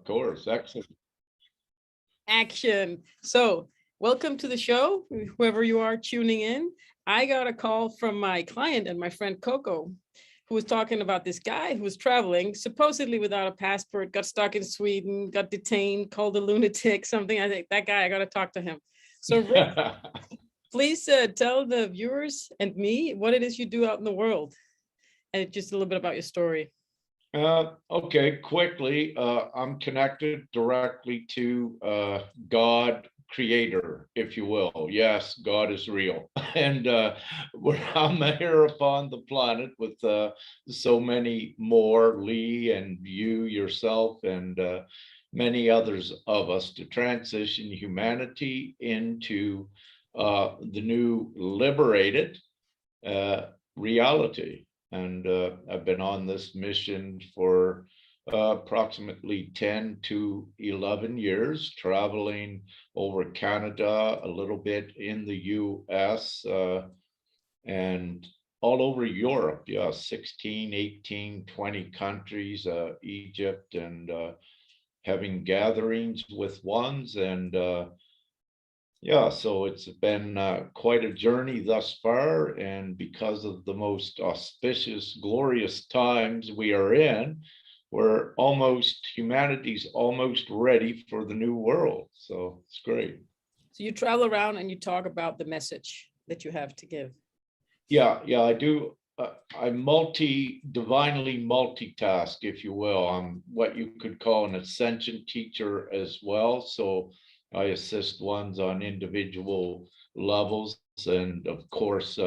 course. Excellent. Action. So, welcome to the show, whoever you are tuning in. I got a call from my client and my friend Coco, who was talking about this guy who was traveling, supposedly without a passport, got stuck in Sweden, got detained, called a lunatic, something. I think that guy, I got to talk to him. So, Rick, please tell the viewers and me what it is you do out in the world and just a little bit about your story. Okay, quickly, I'm connected directly to God, creator, if you will. Yes, God is real. And I'm here upon the planet with so many more, Lee and you yourself, and many others of us to transition humanity into the new liberated reality. And I've been on this mission for approximately 10 to 11 years, traveling over Canada, a little bit in the US, and all over Europe. Yeah, 16, 18, 20 countries, Egypt, and having gatherings with ones. And yeah, so it's been quite a journey thus far, and because of the most auspicious, glorious times we are in, humanity's almost ready for the new world. So it's great. So you travel around and you talk about the message that you have to give. Yeah, I do. I divinely multitask, if you will. I'm what you could call an ascension teacher as well. So I assist ones on individual levels. And of course,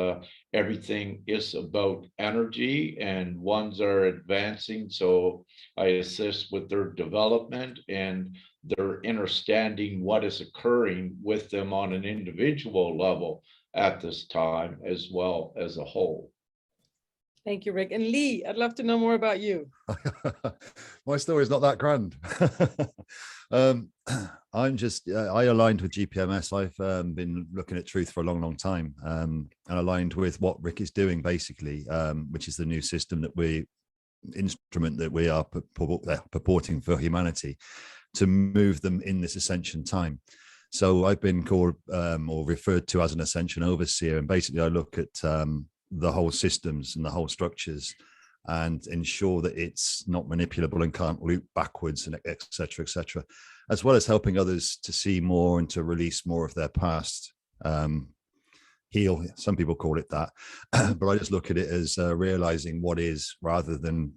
everything is about energy, and ones are advancing. So I assist with their development and their understanding what is occurring with them on an individual level at this time, as well as a whole. Thank you, Rick. And Lee, I'd love to know more about you. My story is not that grand. I aligned with GPMS. I've been looking at truth for a long time, and aligned with what Rick is doing, basically, which is the new system instrument that we are purporting for humanity to move them in this ascension time. So I've been called or referred to as an ascension overseer, and basically I look at the whole systems and the whole structures and ensure that it's not manipulable and can't loop backwards, and et cetera, as well as helping others to see more and to release more of their past. Heal, some people call it that, but I just look at it as realizing what is, rather than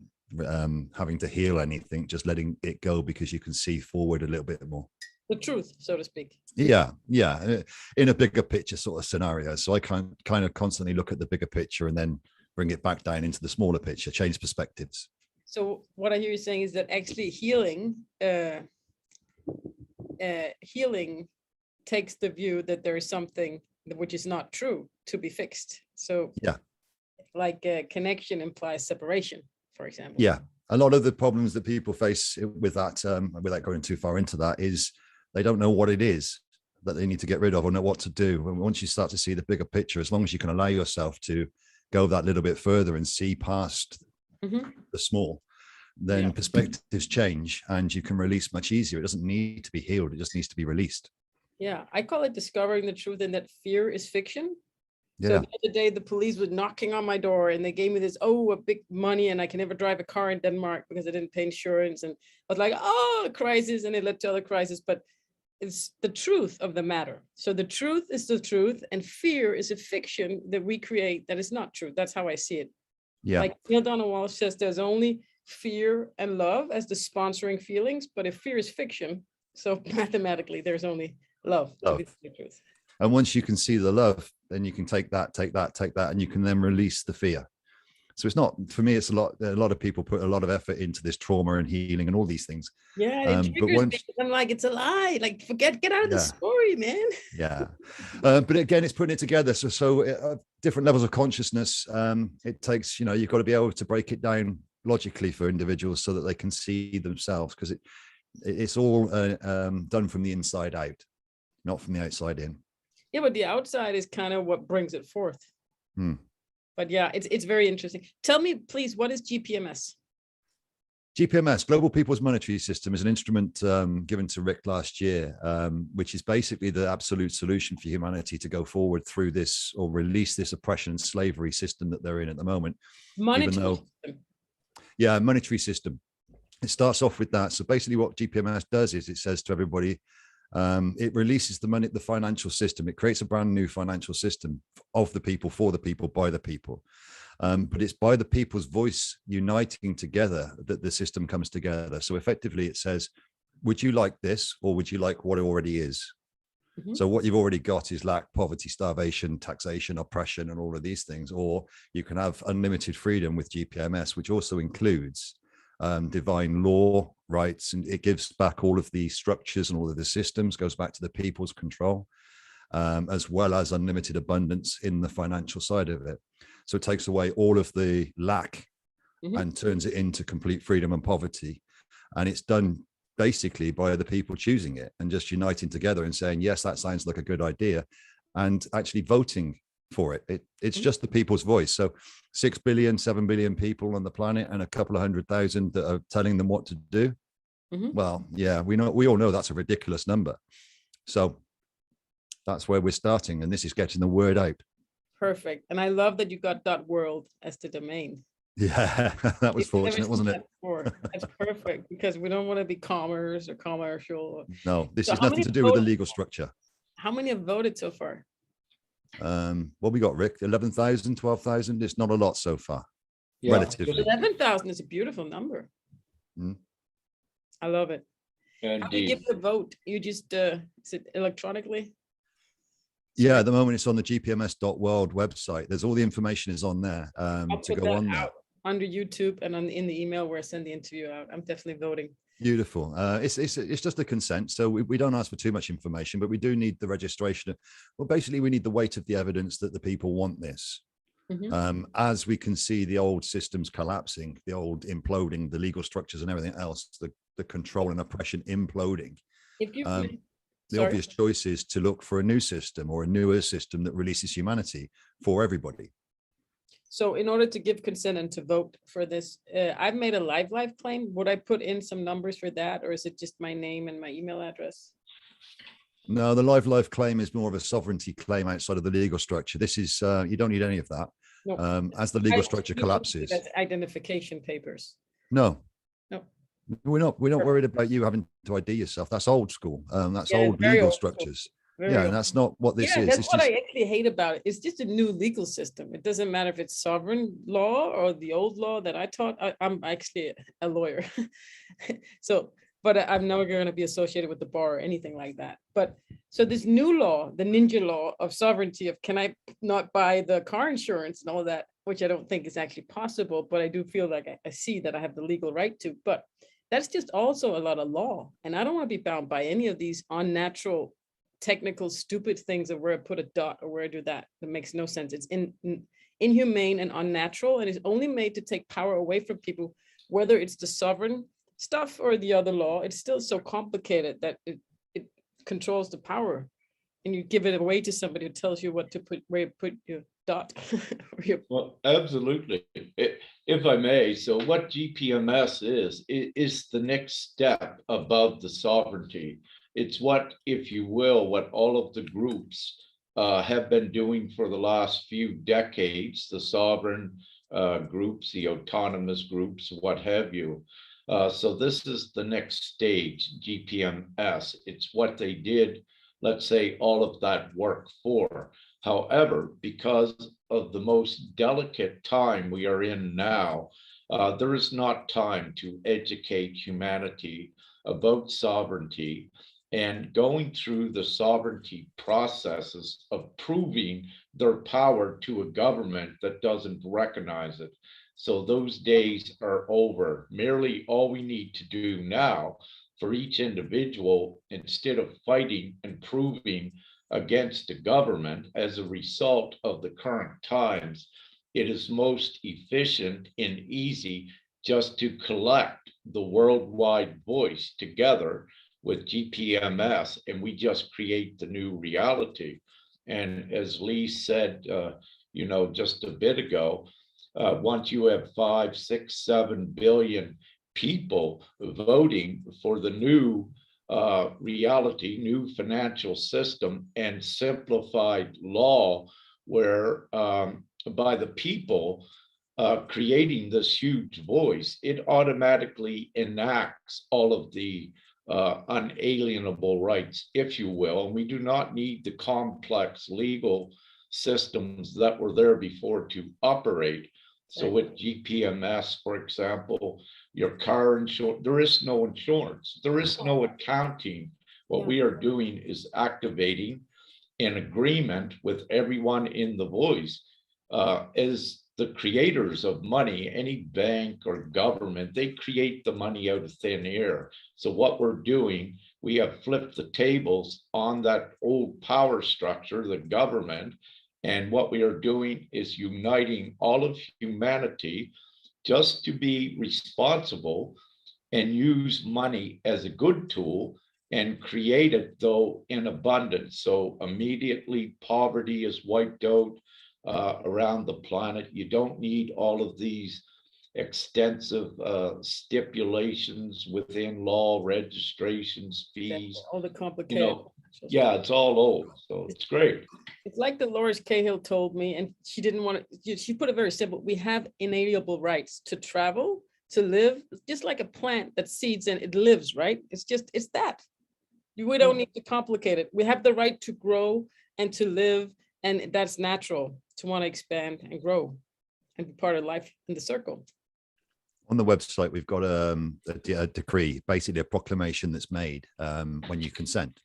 having to heal anything, just letting it go, because you can see forward a little bit more. The truth, so to speak. Yeah, in a bigger picture sort of scenario. So I kind of constantly look at the bigger picture and then bring it back down into the smaller picture, change perspectives. So what I hear you saying is that actually healing takes the view that there is something which is not true to be fixed. So yeah, like connection implies separation, for example. Yeah, a lot of the problems that people face with that, without going too far into that, is they don't know what it is that they need to get rid of or know what to do. And once you start to see the bigger picture, as long as you can allow yourself to go that little bit further and see past the small, then perspectives change and you can release much easier. It doesn't need to be healed. It just needs to be released. Yeah, I call it discovering the truth, and that fear is fiction. Yeah. So the other day, the police was knocking on my door and they gave me this, a big money, and I can never drive a car in Denmark because I didn't pay insurance. And I was like, crisis, and it led to other crises. But it's the truth of the matter. So the truth is the truth, and fear is a fiction that we create that is not true. That's how I see it. Yeah. Like Neil Donald Walsh says, there's only fear and love as the sponsoring feelings, but if fear is fiction, so mathematically there's only love. To be the truth. And once you can see the love, then you can take that, and you can then release the fear. So it's not, for me, it's a lot of people put a lot of effort into this trauma and healing and all these things. Yeah, it triggers me. I'm like, it's a lie. Like, get out of the story, man. Yeah. But again, it's putting it together. So different levels of consciousness. It takes, you've got to be able to break it down logically for individuals so that they can see themselves, because it's all done from the inside out, not from the outside in. Yeah, but the outside is kind of what brings it forth. But yeah, it's very interesting. Tell me, please, what is GPMS? GPMS, Global People's Monetary System, is an instrument given to Rick last year, which is basically the absolute solution for humanity to go forward through this or release this oppression and slavery system that they're in at the moment. Monetary system. Yeah, monetary system. It starts off with that. So basically what GPMS does is it says to everybody, it releases the money, the financial system. It creates a brand new financial system of the people, for the people, by the people. But it's by the people's voice uniting together that the system comes together. So effectively it says, would you like this, or would you like what it already is? Mm-hmm. So what you've already got is lack, poverty, starvation, taxation, oppression, and all of these things. Or you can have unlimited freedom with GPMS, which also includes divine law, rights, and it gives back all of the structures and all of the systems, goes back to the people's control, as well as unlimited abundance in the financial side of it. So it takes away all of the lack and turns it into complete freedom and poverty. And it's done basically by the people choosing it and just uniting together and saying, yes, that sounds like a good idea, and actually voting for it. It's just the people's voice. So 6 billion, 7 billion people on the planet, and a couple of 100,000 that are telling them what to do. Well, yeah, we all know that's a ridiculous number. So that's where we're starting, and this is getting the word out. Perfect. And I love that you got .world as the domain. Yeah, that was fortunate, wasn't it? That's perfect, because we don't want to be commerce or commercial. No, this is nothing to do with the legal structure. How many have voted so far? What we got, Rick? 11,000, 12,000. It's not a lot so far. Yeah. Relatively. 11,000 is a beautiful number. I love it. Indeed. How do you give the vote? You just is it electronically? Yeah, at the moment it's on the GPMS.world website. There's all the information is on there to go on there. Under YouTube and in the email where I send the interview out. I'm definitely voting. Beautiful. It's just a consent. So we don't ask for too much information, but we do need the registration. Well, basically we need the weight of the evidence that the people want this. As we can see the old systems collapsing, the old imploding, the legal structures and everything else, the control and oppression imploding. If you the obvious choice is to look for a new system or a newer system that releases humanity for everybody. So in order to give consent and to vote for this, I've made a live claim. Would I put in some numbers for that, or is it just my name and my email address? No, the live claim is more of a sovereignty claim outside of the legal structure. This is, you don't need any of that. No. As the legal structure collapses. That's identification papers. No. We're not worried about you having to ID yourself. That's old school. That's old legal structures. And that's not what this is. That's what I actually hate about it. It's just a new legal system. It doesn't matter if it's sovereign law or the old law that I taught. I'm actually a lawyer. But I'm never going to be associated with the bar or anything like that. But so this new law, the ninja law of sovereignty of can I not buy the car insurance and all that, which I don't think is actually possible, but I do feel like I see that I have the legal right to. But that's just also a lot of law. And I don't want to be bound by any of these unnatural, technical, stupid things of where I put a dot or where I do that. That makes no sense. It's inhumane and unnatural, and it's only made to take power away from people, whether it's the sovereign stuff or the other law. It's still so complicated that it controls the power, and you give it away to somebody who tells you what to put, where you put your dot. Well, absolutely. If I may, so what GPMS is the next step above the sovereignty. It's what, if you will, what all of the groups have been doing for the last few decades, the sovereign groups, the autonomous groups, what have you. So this is the next stage, GPMS. It's what they did, let's say, all of that work for. However, because of the most delicate time we are in now, there is not time to educate humanity about sovereignty and going through the sovereignty processes of proving their power to a government that doesn't recognize it. So those days are over. Merely all we need to do now for each individual, instead of fighting and proving against the government as a result of the current times, it is most efficient and easy just to collect the worldwide voice together with GPMS, and we just create the new reality. And as Lee said, just a bit ago, once you have 5, 6, 7 billion people voting for the new reality, new financial system, and simplified law, where by the people creating this huge voice, it automatically enacts all of the unalienable rights, if you will. And we do not need the complex legal systems that were there before to operate. So with GPMS, for example, your car insurance, there is no insurance, there is no accounting. What we are doing is activating an agreement with everyone in the voice. As the creators of money, any bank or government, they create the money out of thin air. So what we're doing, we have flipped the tables on that old power structure, the government. And what we are doing is uniting all of humanity just to be responsible and use money as a good tool and create it, though, in abundance. So immediately poverty is wiped out around the planet. You don't need all of these extensive stipulations within law, registrations, fees. All the complicated. Yeah, it's all old, so it's great. It's like the Loris Cahill told me, and she didn't want to, she put it very simple. We have inalienable rights to travel, to live, just like a plant that seeds and it lives, right? It's that. We don't need to complicate it. We have the right to grow and to live, and that's natural, to want to expand and grow and be part of life in the circle. On the website, we've got a decree, basically a proclamation that's made when you consent.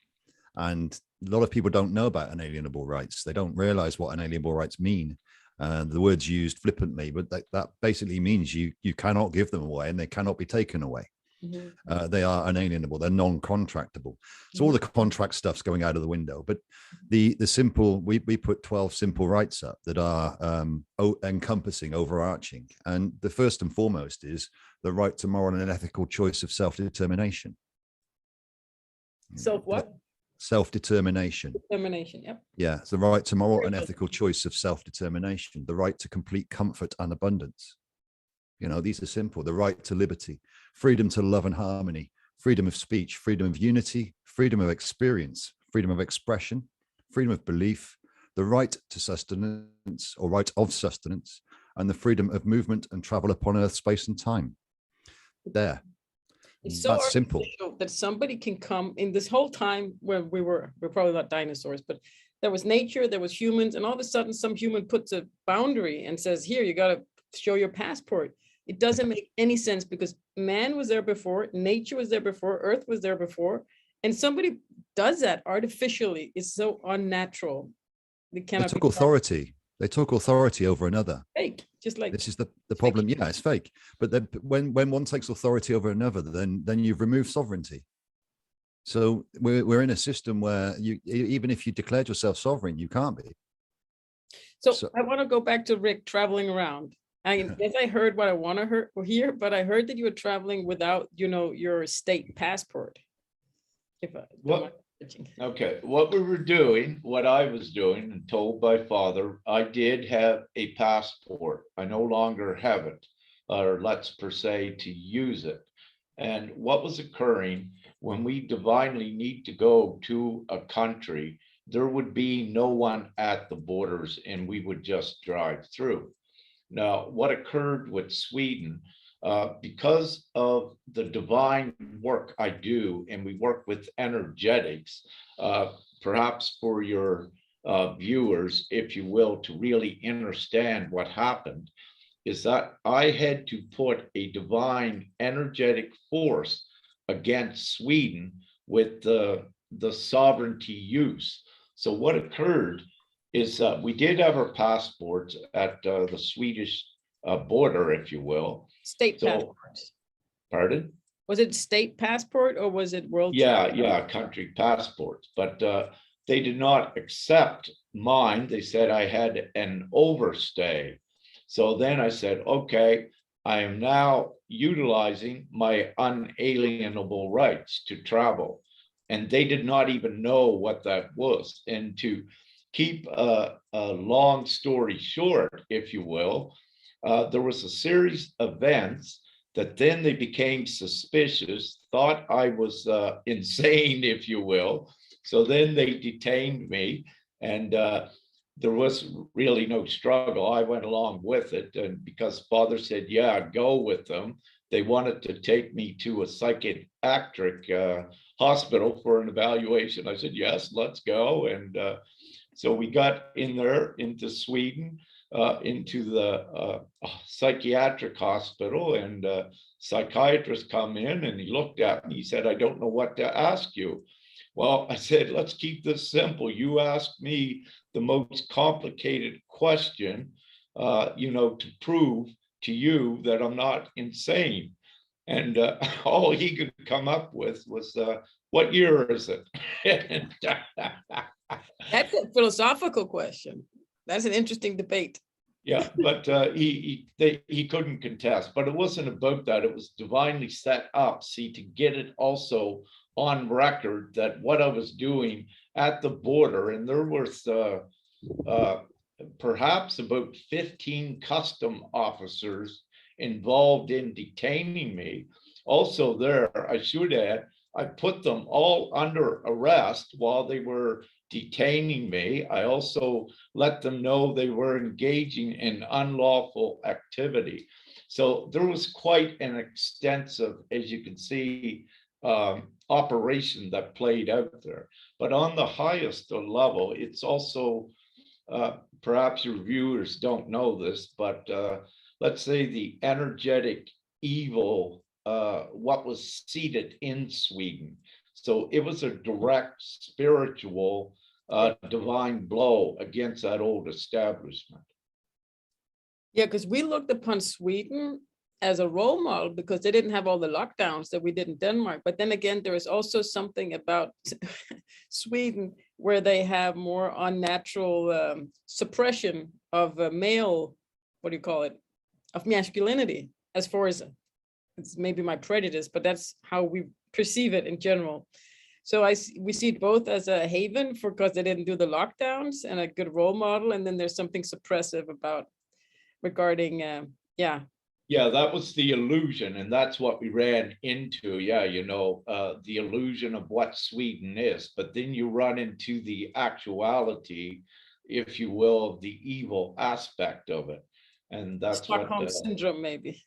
And a lot of people don't know about unalienable rights. They don't realize what unalienable rights mean. The word's used flippantly, but that basically means you cannot give them away and they cannot be taken away. Mm-hmm. They are unalienable, they're non-contractable. So all the contract stuff's going out of the window. But the simple, we put 12 simple rights up that are encompassing, overarching. And the first and foremost is the right to moral and ethical choice of self-determination. Self what? Self-determination. Determination, yep. Yeah, it's the right to moral and ethical choice of self-determination, the right to complete comfort and abundance. These are simple. The right to liberty, freedom to love and harmony, freedom of speech, freedom of unity, freedom of experience, freedom of expression, freedom of belief, the right to sustenance or right of sustenance, and the freedom of movement and travel upon earth, space, and time. There. It's so that's simple that somebody can come in this whole time where we're probably not dinosaurs, but there was nature, there was humans, and all of a sudden some human puts a boundary and says, here, you got to show your passport. It doesn't make any sense because man was there before, nature was there before, earth was there before, and somebody does that artificially. It's so unnatural. They took authority. They took authority over another. Fake, just like this is the problem. Fake. Yeah, it's fake. But then when one takes authority over another, then you've removed sovereignty. So we're in a system where even if you declared yourself sovereign, you can't be. So I want to go back to Rick traveling around. I guess I heard what I want to hear, but I heard that you were traveling without, your state passport. Okay, what we were doing, what I was doing and told by father, I did have a passport. I no longer have it, or let's per se to use it. And what was occurring when we divinely need to go to a country, there would be no one at the borders and we would just drive through. Now, what occurred with Sweden, because of the divine work I do, and we work with energetics, perhaps for your viewers, if you will, to really understand what happened, is that I had to put a divine energetic force against Sweden with the sovereignty use. So what occurred is we did have our passports at the Swedish border, if you will. State passports. Pardon? Was it state passport or was it world? Yeah, country passports. But they did not accept mine. They said I had an overstay. So then I said, okay, I am now utilizing my unalienable rights to travel. And they did not even know what that was. And to keep a long story short, if you will, there was a series of events that then they became suspicious, thought I was insane, if you will. So then they detained me, and there was really no struggle. I went along with it, and because father said, yeah, go with them, they wanted to take me to a psychiatric hospital for an evaluation. I said, yes, let's go. And so we got in there into Sweden, into the psychiatric hospital, and psychiatrist come in, and he looked at me, he said, I don't know what to ask you. Well, I said, let's keep this simple. You ask me the most complicated question, to prove to you that I'm not insane. And all he could come up with was, what year is it? And, That's a philosophical question. That's an interesting debate. yeah, but he couldn't contest. But it wasn't about that. It was divinely set up, see, to get it also on record that what I was doing at the border, and there was perhaps about 15 custom officers involved in detaining me. Also there, I should add, I put them all under arrest while they were detaining me. I also let them know they were engaging in unlawful activity. So there was quite an extensive, as you can see, operation that played out there. But on the highest level, it's also, perhaps your viewers don't know this, but let's say the energetic evil, what was seated in Sweden. So it was a direct spiritual divine blow against that old establishment. Yeah, because we looked upon Sweden as a role model because they didn't have all the lockdowns that we did in Denmark. But then again, there is also something about Sweden where they have more unnatural suppression of male, what do you call it, of masculinity, as far as it's maybe my prejudice, but that's how we perceive it in general. So we see it both as a haven for because they didn't do the lockdowns and a good role model, and then there's something suppressive about regarding yeah. Yeah, that was the illusion, and that's what we ran into. Yeah, the illusion of what Sweden is, but then you run into the actuality, if you will, of the evil aspect of it, and that's Stockholm what syndrome, maybe.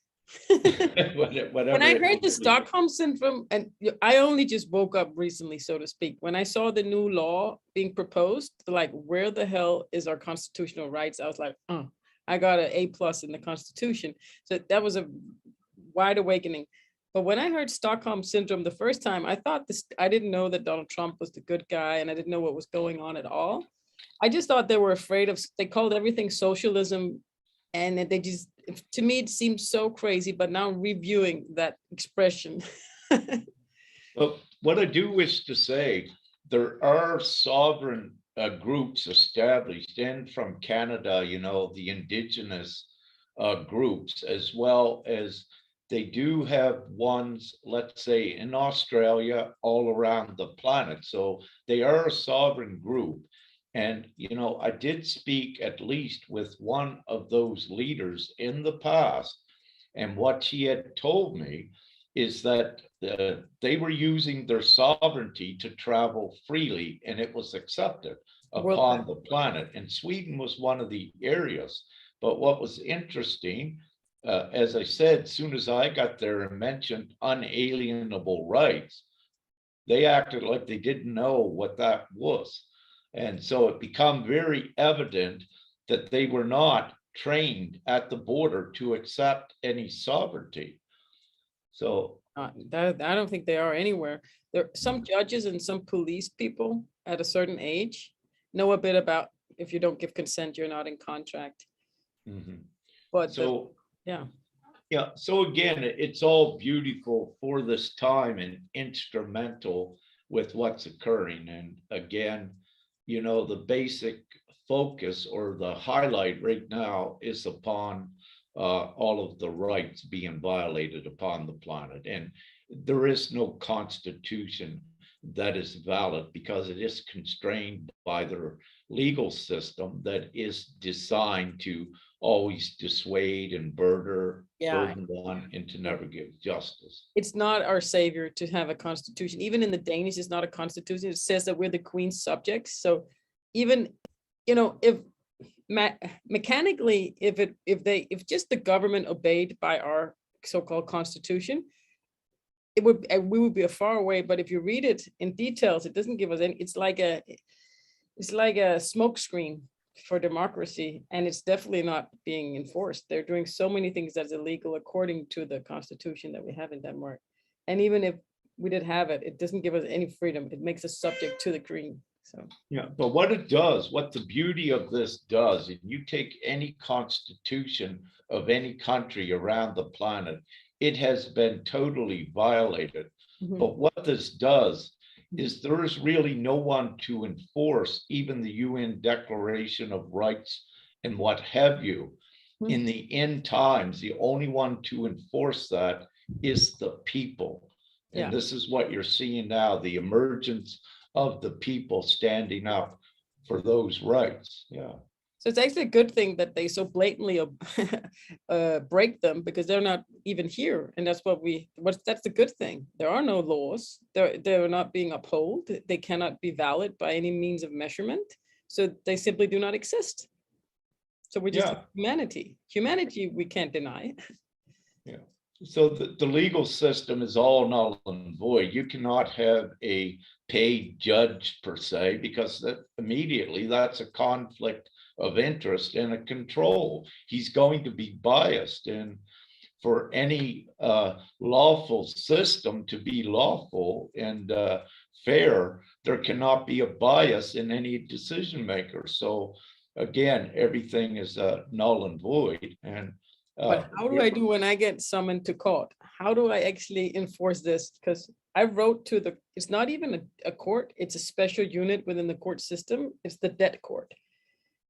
whatever. When I heard the Stockholm syndrome, and I only just woke up recently, so to speak, when I saw the new law being proposed, like, where the hell is our constitutional rights? I was like, oh, I got an A+ in the Constitution. So that was a wide awakening. But when I heard Stockholm syndrome the first time, I thought I didn't know that Donald Trump was the good guy, and I didn't know what was going on at all. I just thought they were afraid of, they called everything socialism, and they just, to me, it seems so crazy, but now reviewing that expression. Well, what I do wish to say, there are sovereign groups established in from Canada, the indigenous groups, as well as they do have ones, let's say, in Australia, all around the planet. So they are a sovereign group. And, I did speak at least with one of those leaders in the past. And what she had told me is that they were using their sovereignty to travel freely, and it was accepted upon the planet. And Sweden was one of the areas. But what was interesting, as I said, as soon as I got there and mentioned unalienable rights, they acted like they didn't know what that was. And so it became very evident that they were not trained at the border to accept any sovereignty. So I don't think they are anywhere. There are some judges and some police people at a certain age know a bit about, if you don't give consent, you're not in contract. But so yeah. So again, it's all beautiful for this time and instrumental with what's occurring. And again, the basic focus or the highlight right now is upon all of the rights being violated upon the planet. And there is no constitution that is valid because it is constrained by their legal system that is designed to always dissuade and Yeah, burden on and to never give justice. it's not our savior to have a constitution. Even in the Danish, it's not a constitution. It says that we're the queen's subjects. So even, if mechanically, if just the government obeyed by our so-called constitution, we would be a far away. But if you read it in details, it doesn't give us any. It's like a smoke screen for democracy, and it's definitely not being enforced. They're doing so many things that's illegal according to the constitution that we have in Denmark. And even if we did have it, it doesn't give us any freedom. It makes us subject to the queen. So yeah, but what it does, what the beauty of this does, if you take any constitution of any country around the planet, it has been totally violated. But what this does is there is really no one to enforce even the UN Declaration of Rights and what have you. In the end times, the only one to enforce that is the people. And this is what you're seeing now, the emergence of the people standing up for those rights. Yeah. So it's actually a good thing that they so blatantly break them, because they're not even here. And that's that's the good thing. There are no laws. They're not being upheld. They cannot be valid by any means of measurement. So they simply do not exist. So we're just humanity. Humanity we can't deny. Yeah. So the legal system is all null and void. You cannot have a paid judge per se, because that immediately that's a conflict of interest and a control. He's going to be biased, and for any lawful system to be lawful and fair, there cannot be a bias in any decision maker. So again, everything is null and void. And but how do I do when I get summoned to court? How do I actually enforce this? Because I wrote to it's not even a court, it's a special unit within the court system. It's the debt court.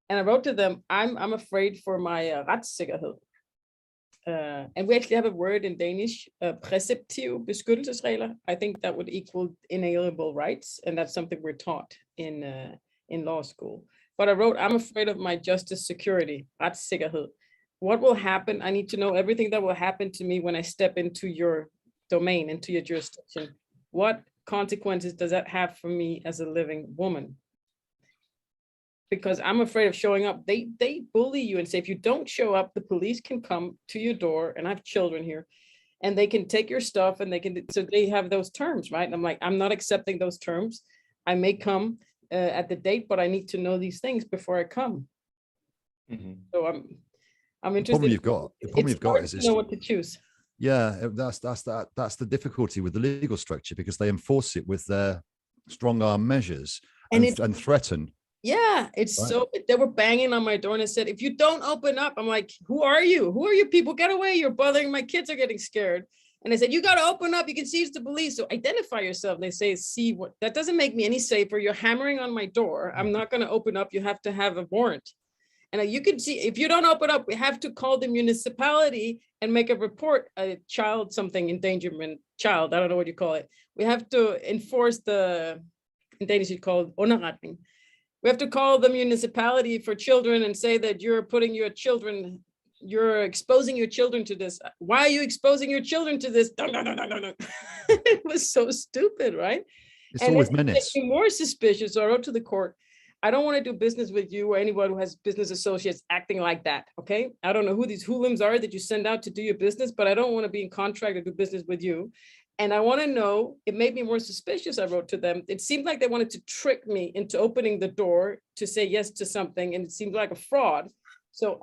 And I wrote to them, I'm afraid for my retssikkerhed. And we actually have a word in Danish, præceptive beskyttelsesregler. I think that would equal inalienable rights. And that's something we're taught in law school. But I wrote, I'm afraid of my justice security, retssikkerhed. What will happen? I need to know everything that will happen to me when I step into your domain, into your jurisdiction. What consequences does that have for me as a living woman? Because I'm afraid of showing up. They bully you and say, if you don't show up, the police can come to your door, and I have children here, and they can take your stuff, and so they have those terms, right? And I'm like, I'm not accepting those terms. I may come at the date, but I need to know these things before I come. So I'm interested. The problem you've got is know what to choose. Yeah, that's the difficulty with the legal structure, because they enforce it with their strong arm measures and threaten. Yeah, it's right. So they were banging on my door and I said, if you don't open up, I'm like, who are you? Who are you people? Get away. You're bothering. My kids are getting scared. And I said, you got to open up. You can see it's the police. So identify yourself. And they say, see what, that doesn't make me any safer. You're hammering on my door. I'm not going to open up. You have to have a warrant. And you can see, if you don't open up, we have to call the municipality and make a report, a child, something endangerment child. I don't know what you call it. We have to enforce in Danish, it's called underretning. We have to call the municipality for children and say that you're putting your children, you're exposing your children to this. Why are you exposing your children to this? No. It was so stupid, right? It's always menace. More suspicious. So I wrote to the court, I don't want to do business with you or anyone who has business associates acting like that, okay? I don't know who these hoodlums are that you send out to do your business, but I don't want to be in contract to do business with you. And I want to know, it made me more suspicious, I wrote to them. It seemed like they wanted to trick me into opening the door to say yes to something, and it seemed like a fraud. So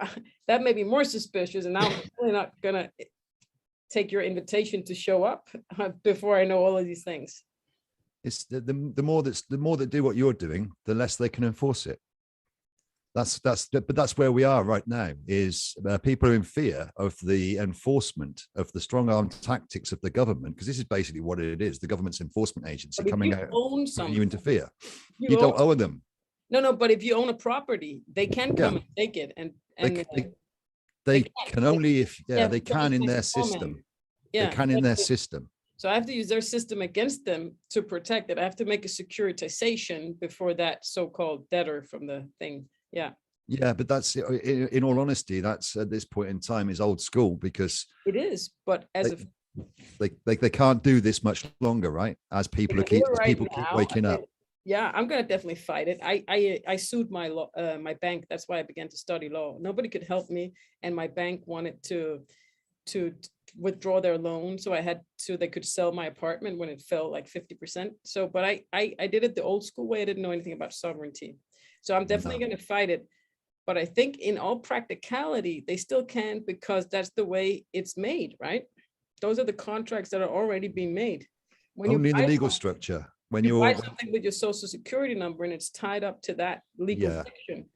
that made me more suspicious, and now I'm really not going to take your invitation to show up before I know all of these things. It's the more that do what you're doing, the less they can enforce it. But that's where we are right now, is people are in fear of the enforcement of the strong arm tactics of the government, because this is basically what it is, the government's enforcement agency coming out and you interfere. You don't owe them. No, but if you own a property, they can come and take it. And they can only if they can in their system. Yeah, they can in their system. So I have to use their system against them to protect it. I have to make a securitization before that so-called debtor from the thing. Yeah. Yeah, but that's in all honesty, that's at this point in time is old school because It is, but as they, of they can't do this much longer, right? As people keep right keep now, waking up. yeah, I'm gonna definitely fight it. I sued my law, my bank. That's why I began to study law. Nobody could help me, and my bank wanted to withdraw their loan, so I had so they could sell my apartment when it fell like 50%. So, but I did it the old school way. I didn't know anything about sovereignty, so I'm definitely No. gonna fight it. But I think in all practicality, they still can because that's the way it's made, right? Those are the contracts that are already being made. When Only in the legal structure. When you buy you're something with your social security number and it's tied up to that legal yeah. fiction.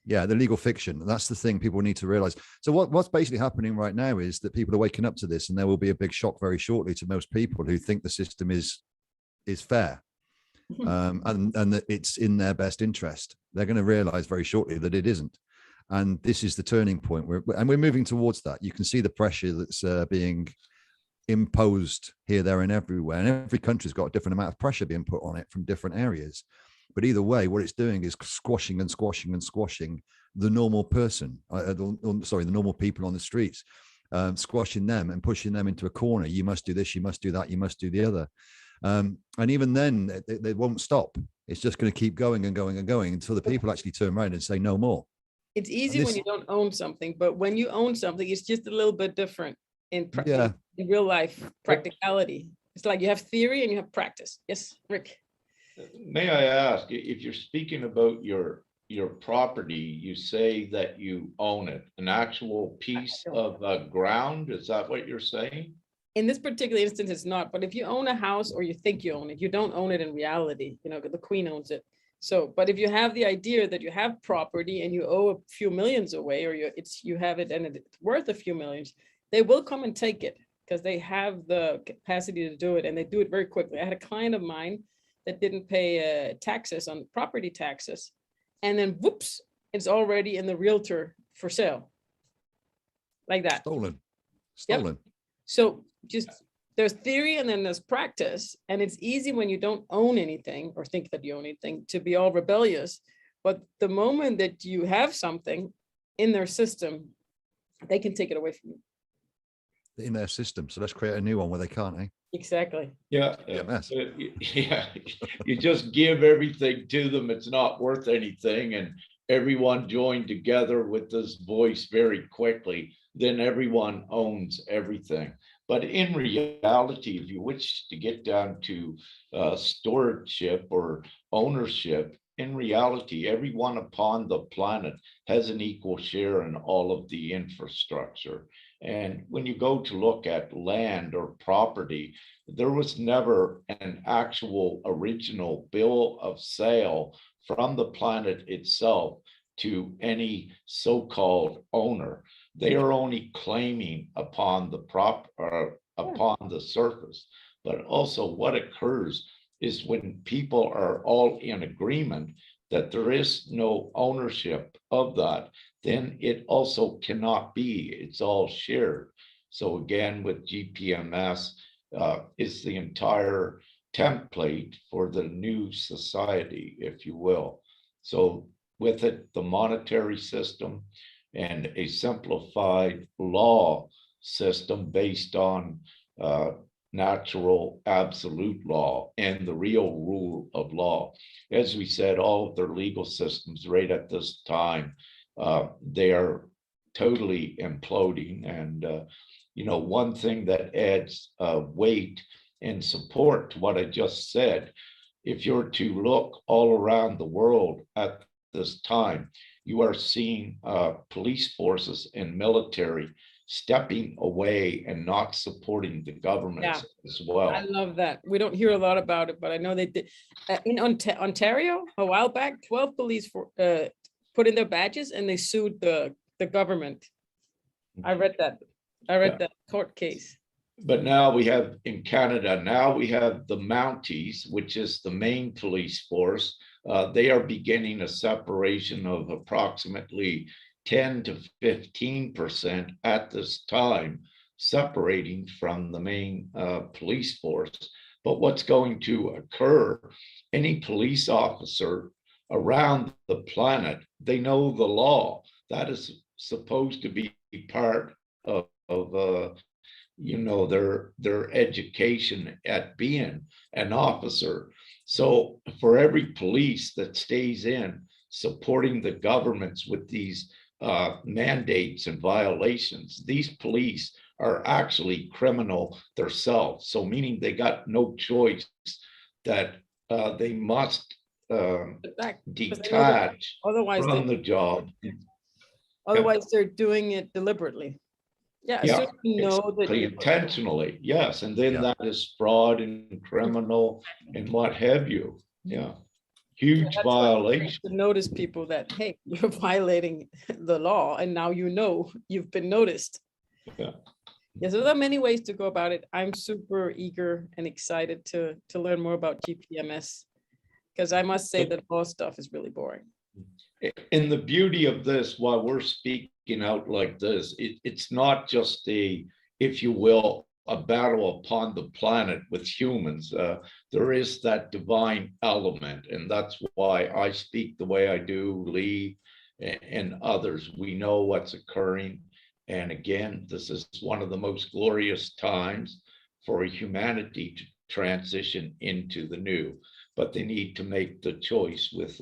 Yeah, the legal fiction. That's the thing people need to realize. So what's basically happening right now is that people are waking up to this, and there will be a big shock very shortly to most people who think the system is fair. And that it's in their best interest. They're going to realize very shortly that it isn't. And this is the turning point. We're moving towards that. You can see the pressure that's being imposed here, there, and everywhere. And every country's got a different amount of pressure being put on it from different areas. But either way, what it's doing is squashing and squashing and squashing the normal person. The normal people on the streets, squashing them and pushing them into a corner. You must do this, you must do that, you must do the other. And even then, they won't stop. It's just going to keep going and going and going until the people actually turn around and say no more. It's easy when you don't own something, but when you own something, it's just a little bit different in real life practicality. It's like you have theory and you have practice. Yes, Rick. May I ask, if you're speaking about your property, you say that you own it, an actual piece of ground? Is that what you're saying? In this particular instance, it's not. But if you own a house or you think you own it, you don't own it in reality. You know, the Queen owns it. So, but if you have the idea that you have property and you owe a few millions away, or you have it and it's worth a few millions, they will come and take it because they have the capacity to do it, and they do it very quickly. I had a client of mine that didn't pay taxes on property taxes, and then whoops, it's already in the realtor for sale, like that. Stolen. Yep. So just there's theory and then there's practice, and it's easy when you don't own anything or think that you own anything to be all rebellious. But the moment that you have something in their system, they can take it away from you. In their system. So let's create a new one where they can't, eh? Exactly. Yeah. Yeah. You just give everything to them. It's not worth anything. And everyone joined together with this voice very quickly. Then everyone owns everything. But in reality, if you wish to get down to stewardship or ownership, in reality, everyone upon the planet has an equal share in all of the infrastructure. And when you go to look at land or property, there was never an actual original bill of sale from the planet itself to any so-called owner. They are only claiming upon the upon the surface. But also what occurs is when people are all in agreement that there is no ownership of that, then it also cannot be. It's all shared. So again, with GPMS, is the entire template for the new society, if you will. So with it, the monetary system and a simplified law system based on natural absolute law and the real rule of law. As we said, all of their legal systems right at this time, they are totally imploding. And, you know, one thing that adds weight and support to what I just said, if you're to look all around the world at this time, you are seeing police forces and military stepping away and not supporting the governments as well. I love that. We don't hear a lot about it, but I know they did. In Ontario, a while back, 12 police put in their badges and they sued the government. I read that. That court case. But now we have in Canada, now we have the Mounties, which is the main police force. They are beginning a separation of approximately 10 to 15% at this time, separating from the main police force. But what's going to occur, any police officer around the planet. They know the law. That is supposed to be part of their education at being an officer. So for every police that stays in supporting the governments with these mandates and violations, these police are actually criminal themselves. So meaning they got no choice, that they must detach otherwise from the job. Otherwise, they're doing it deliberately. Yeah, Yeah, you know that intentionally, yes, and then that is fraud and criminal and what have you. Yeah, huge violation. To notice people that, hey, you're violating the law, and now you know you've been noticed. Yeah. Yeah, so there are many ways to go about it. I'm super eager and excited to learn more about GPMS, because I must say that law stuff is really boring. And the beauty of this, while we're speaking out like this, it's not just if you will, a battle upon the planet with humans. There is that divine element, and that's why I speak the way I do, Lee and others. We know what's occurring. And again, this is one of the most glorious times for humanity to transition into the new, but they need to make the choice with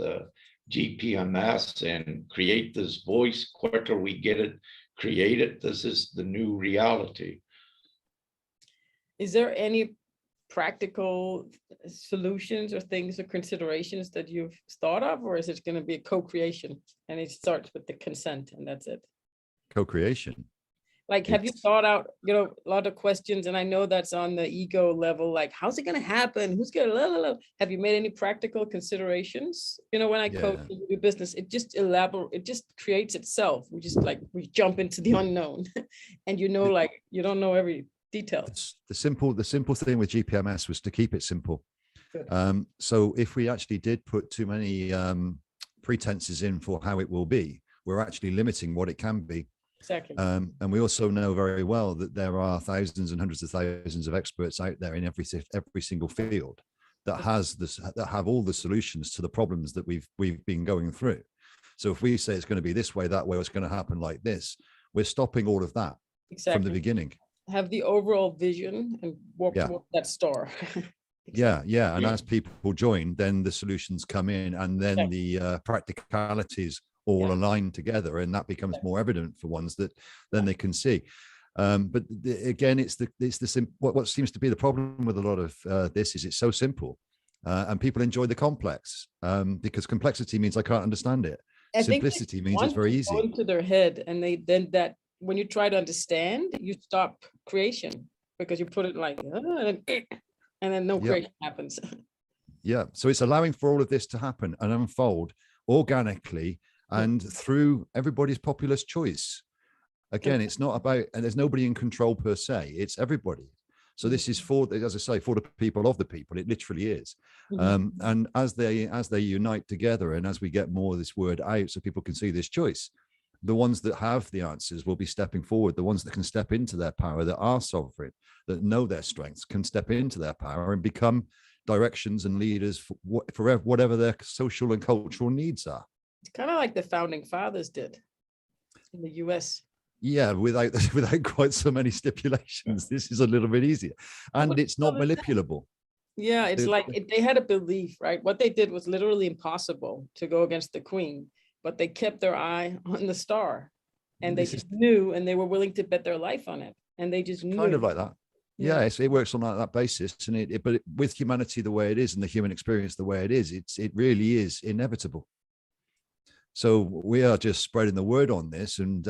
GPMS and create this voice. Quicker we get it created, this is the new reality. Is there any practical solutions or things or considerations that you've thought of, or is it going to be a co-creation and it starts with the consent and that's it? Co-creation. Like, have you thought out, a lot of questions, and I know that's on the ego level, like, how's it going to happen? Who's going to, have you made any practical considerations? When I coach and do business, it just creates itself. We jump into the unknown and you don't know every detail. The simple thing with GPMS was to keep it simple. So if we actually did put too many pretenses in for how it will be, we're actually limiting what it can be. Exactly. And we also know very well that there are thousands and hundreds of thousands of experts out there in every single field that have all the solutions to the problems that we've been going through. So if we say it's going to be this way, that way, it's going to happen like this, we're stopping all of that from the beginning. Have the overall vision and walk towards that star. Exactly. Yeah. And as people join, then the solutions come in, and then the practicalities all align together, and that becomes more evident for ones that then they can see. But again, it's what seems to be the problem with a lot of this is it's so simple, and people enjoy the complex because complexity means I can't understand it. Simplicity means it's very easy. Go into their head, and that when you try to understand, you stop creation because you put it like, and then no creation happens. Yeah, so it's allowing for all of this to happen and unfold organically and through everybody's populist choice. Again, it's not about, and there's nobody in control per se, it's everybody. So this is for, as I say, for the people of the people. It literally is. And as they unite together, and as we get more of this word out so people can see this choice, the ones that have the answers will be stepping forward. The ones that can step into their power, that are sovereign, that know their strengths, can step into their power and become directions and leaders for whatever their social and cultural needs are. It's kind of like the founding fathers did in the US. Yeah, without quite so many stipulations. This is a little bit easier, and it's not manipulable. Yeah, it's they had a belief, right? What they did was literally impossible to go against the queen, but they kept their eye on the star, and they just knew, and they were willing to bet their life on it, and they just knew. Kind of like that. Yeah, it works on that basis, and but with humanity the way it is, and the human experience the way it is, it really is inevitable. So we are just spreading the word on this, and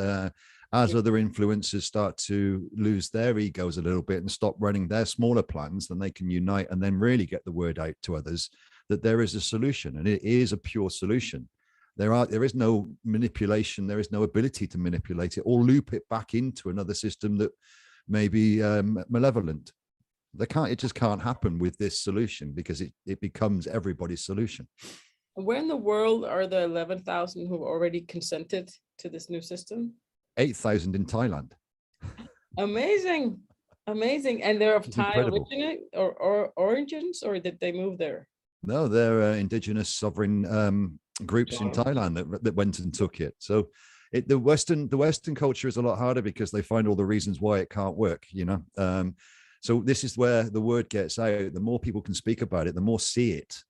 as other influencers start to lose their egos a little bit and stop running their smaller plans, then they can unite and then really get the word out to others that there is a solution, and it is a pure solution. There is no manipulation, there is no ability to manipulate it or loop it back into another system that may be malevolent. It just can't happen with this solution, because it becomes everybody's solution. Where in the world are the 11,000 who've already consented to this new system? 8,000 in Thailand. Amazing. And they're of Thai origin or origins, or did they move there? No, they're indigenous sovereign groups in Thailand that went and took it. So the Western culture is a lot harder because they find all the reasons why it can't work, you know. So this is where the word gets out. The more people can speak about it, the more see it,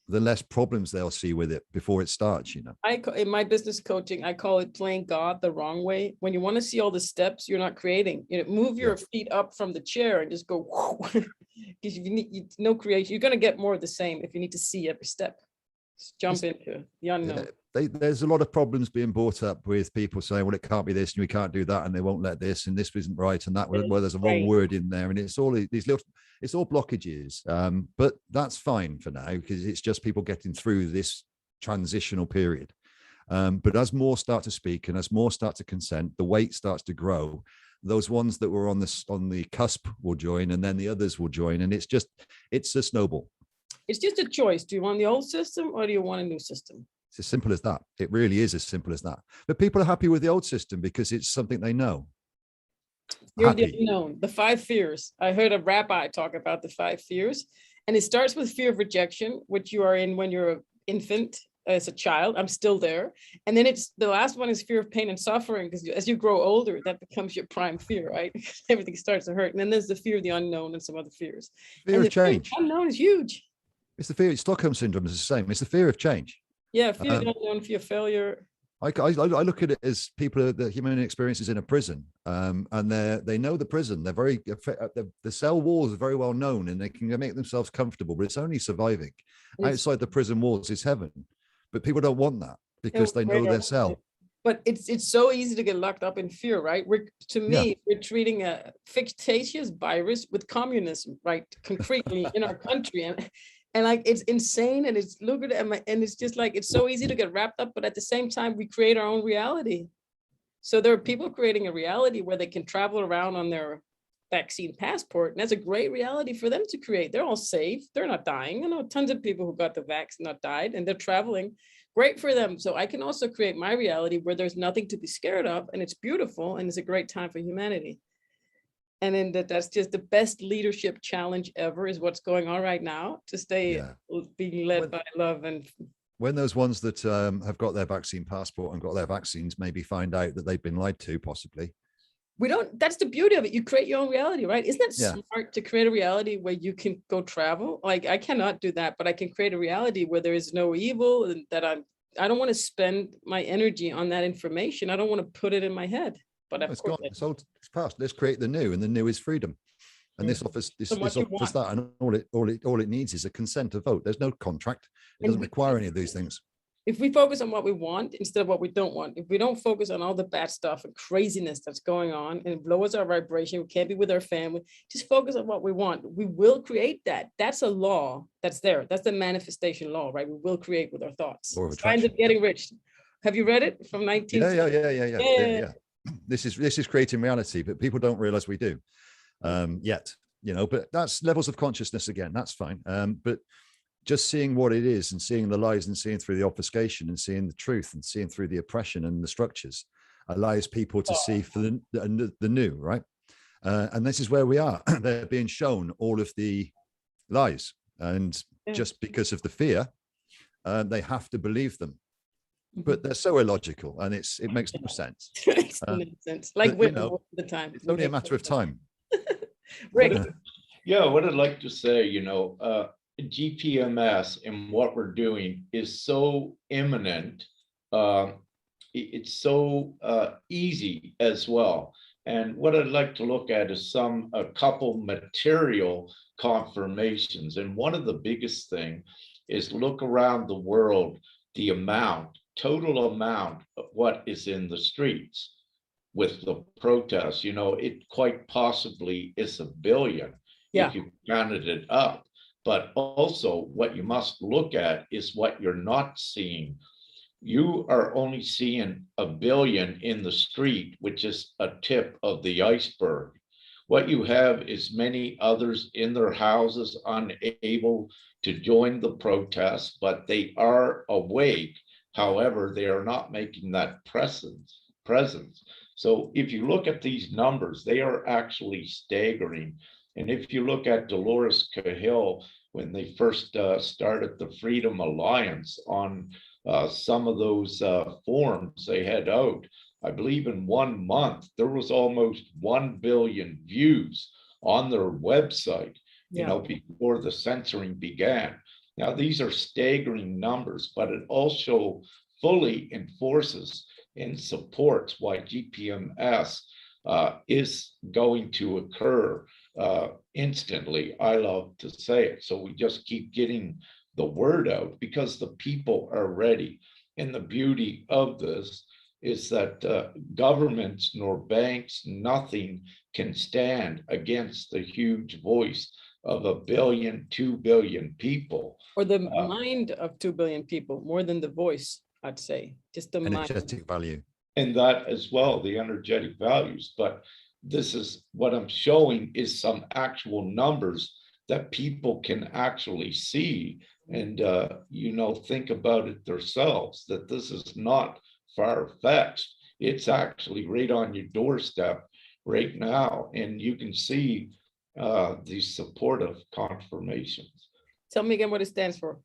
the less problems they'll see with it before it starts, you know. In my business coaching, I call it playing God the wrong way. When you want to see all the steps, you're not creating. You know, move your feet up from the chair and just go, because you need no creation. You're going to get more of the same if you need to see every step. Just jump into the unknown. There's a lot of problems being brought up with people saying, well, it can't be this and we can't do that, and they won't let this, and this isn't right, and that, well, there's a wrong word in there, and it's all these little, it's all blockages. But that's fine for now, because it's just people getting through this transitional period. But as more start to speak and as more start to consent, the weight starts to grow. Those ones that were on the cusp will join, and then the others will join, and it's a snowball. It's just a choice. Do you want the old system or do you want a new system? It's as simple as that. It really is as simple as that. But people are happy with the old system because it's something they know. You're the unknown, the 5 fears. I heard a rabbi talk about the 5 fears, and it starts with fear of rejection, which you are in when you're an infant, as a child. I'm still there. And then it's the last one is fear of pain and suffering, because as you grow older, that becomes your prime fear, right? Everything starts to hurt. And then there's the fear of the unknown and some other fears. Fear of change. Fear of the unknown is huge. It's the fear. Stockholm syndrome is the same. It's the fear of change. Yeah, fear of the unknown, fear of failure. I look at it as people that human experiences in a prison, and they know the prison. They're the cell walls are very well known, and they can make themselves comfortable. But it's only surviving. Outside the prison walls is heaven, but people don't want that because they know their cell. But it's so easy to get locked up in fear, right? We're treating a fictitious virus with communism, right? Concretely in our country, and like it's insane, and it's lucrative, and it's just like it's so easy to get wrapped up. But at the same time, we create our own reality. So there are people creating a reality where they can travel around on their vaccine passport, and that's a great reality for them to create. They're all safe. They're not dying. I know tons of people who got the vaccine not died, and they're traveling. Great for them. So I can also create my reality where there's nothing to be scared of, and it's beautiful, and it's a great time for humanity. And then that's just the best leadership challenge ever is what's going on right now, to stay being led by love. And when those ones that have got their vaccine passport and got their vaccines maybe find out that they've been lied to, possibly. That's the beauty of it. You create your own reality, right? Isn't that smart to create a reality where you can go travel? Like I cannot do that, but I can create a reality where there is no evil, and that I don't want to spend my energy on that information. I don't want to put it in my head. But it's gone. It's old. It's past. Let's create the new, and the new is freedom. And this offers this offers that, and all it needs is a consent to vote. There's no contract. It doesn't require any of these things. If we focus on what we want instead of what we don't want, if we don't focus on all the bad stuff and craziness that's going on and it lowers our vibration, we can't be with our family, just focus on what we want. We will create that. That's a law that's there. That's the manifestation law, right? We will create with our thoughts. Signs of Getting Rich. Have you read it from 19? Yeah. This is creating reality, but people don't realize we do yet, you know, but that's levels of consciousness again. That's fine. But just seeing what it is and seeing the lies and seeing through the obfuscation and seeing the truth and seeing through the oppression and the structures allows people to see for the new, right? And this is where we are. They're being shown all of the lies, and just because of the fear, they have to believe them. But they're so illogical, and it makes no sense. It makes no sense. Like you know, the time. It's only a matter of time. Rick. What I'd like to say, you know, GPMS and what we're doing is so imminent. It's so easy as well. And what I'd like to look at is a couple material confirmations. And one of the biggest thing is look around the world, the total amount of what is in the streets with the protests. You know, it quite possibly is 1 billion if you counted it up. But also what you must look at is what you're not seeing. You are only seeing 1 billion in the street, which is a tip of the iceberg. What you have is many others in their houses unable to join the protests, but they are awake. However, they are not making that presence. So if you look at these numbers, they are actually staggering. And if you look at Dolores Cahill, when they first started the Freedom Alliance on some of those forms they had out. I believe in 1 month, there was almost 1 billion views on their website, you know, before the censoring began. Now, these are staggering numbers, but it also fully enforces and supports why GPMS is going to occur instantly. I love to say it. So we just keep getting the word out because the people are ready. And the beauty of this is that governments nor banks, nothing can stand against the huge voice of 1 billion, 2 billion people. Or the mind of 2 billion people, more than the voice, I'd say, just the energetic value. And that as well, the energetic values. But this is what I'm showing is some actual numbers that people can actually see and, you know, think about it themselves, that this is not far-fetched. It's actually right on your doorstep right now. And you can see these supportive confirmations. Tell me again what it stands for.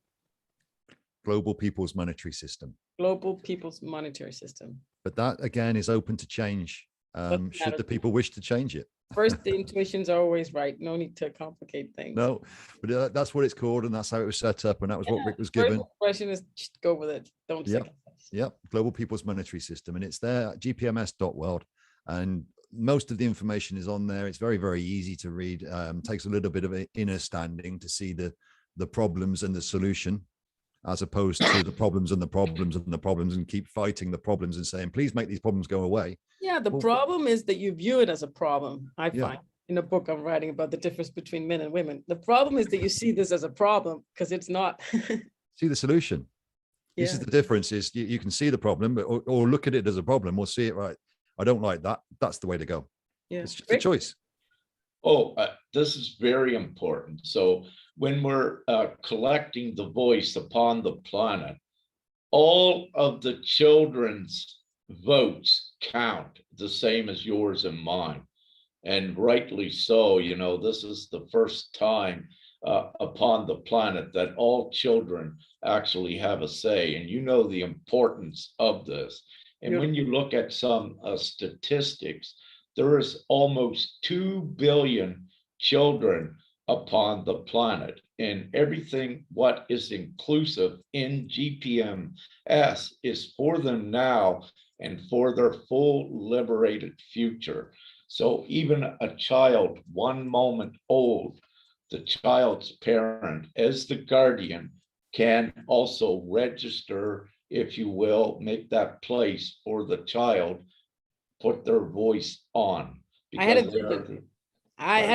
Global People's Monetary System. Global People's Monetary System. But that again is open to change. Should the people wish to change it. First, the intuitions are always right. No need to complicate things. No, but that's what it's called, and that's how it was set up, and that was what Rick was given. The question is just go with it. Don't second guess. Yep. Global People's Monetary System, and it's there at gpms.world, and most of the information is on there. It's very, very easy to read. Takes a little bit of inner standing to see the problems and the solution, as opposed to the problems and the problems and the problems, and keep fighting the problems and saying, please make these problems go away. Yeah, the problem is that you view it as a problem. I find in a book I'm writing about the difference between men and women. The problem is that you see this as a problem because it's not. See the solution. This is the difference, is you can see the problem, but or look at it as a problem or see it, right, I don't like that. That's the way to go. Yeah. It's just a choice. Oh, this is very important. So when we're collecting the voice upon the planet, all of the children's votes count the same as yours and mine. And rightly so, you know, this is the first time upon the planet that all children actually have a say. And you know the importance of this. And when you look at some statistics, there is almost 2 billion children upon the planet, and everything what is inclusive in GPMS is for them now and for their full liberated future. So even a child 1 moment old, the child's parent as the guardian can also register, if you will, make that place for the child, put their voice on. I had